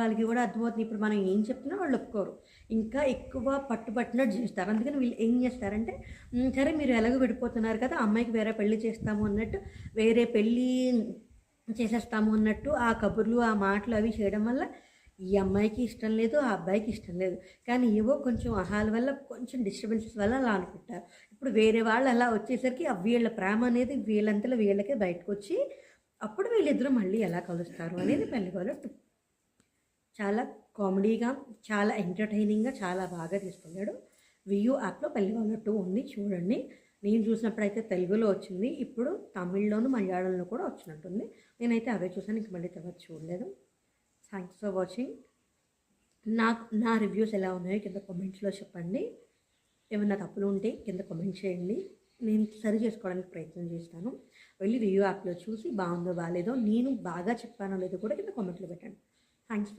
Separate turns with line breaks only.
వాళ్ళకి కూడా అర్థమవుతుంది. ఇప్పుడు మనం ఏం చెప్పినా వాళ్ళు ఒప్పుకోరు. ఇంకా ఎక్కువ పట్టుబట్టినట్టు చేస్తారు. అందుకని వీళ్ళు ఏం చేస్తారంటే సరే మీరు ఎలాగో విడిపోతున్నారు కదా, అమ్మాయికి వేరే పెళ్లి చేస్తాము అన్నట్టు, వేరే పెళ్ళి చేసేస్తాము అన్నట్టు ఆ కబుర్లు, ఆ మాటలు అవి చేయడం వల్ల ఈ అమ్మాయికి ఇష్టం లేదు, ఆ అబ్బాయికి ఇష్టం లేదు. కానీ ఏవో కొంచెం అహాల వల్ల, కొంచెం డిస్టర్బెన్సెస్ వల్ల అలా అనుకుంటారు. ఇప్పుడు వేరే వాళ్ళు అలా వచ్చేసరికి వీళ్ళ ప్రేమ అనేది వీళ్ళంతలో వీళ్ళకే బయటకు వచ్చి అప్పుడు వీళ్ళిద్దరూ మళ్ళీ ఎలా కలుస్తారు అనేది పెళ్లిగోల 2. చాలా కామెడీగా, చాలా ఎంటర్టైనింగ్గా, చాలా బాగా తీసుకున్నాడు. వియూ యాప్లో పెళ్లిగోల 2 ఉంది, చూడండి. నేను చూసినప్పుడైతే తెలుగులో వచ్చింది, ఇప్పుడు తమిళ్లోను మలయాళంలో కూడా వచ్చినట్టుంది. నేనైతే అవే చూసాను, ఇంక మళ్ళీ తర్వాత చూడలేదు. Thanks for watching. నా రివ్యూస్ ఎలా ఉన్నాయో కింద కామెంట్స్లో చెప్పండి. ఏమైనా తప్పులు ఉంటే కింద కామెంట్ చేయండి, నేను సరి చేసుకోవడానికి ప్రయత్నం చేస్తాను. వెళ్ళి రివ్యూ యాప్లో చూసి బాగుందో బాగాలేదో, నేను బాగా చెప్పానో లేదో కూడా కింద కామెంట్లో పెట్టండి. Thanks for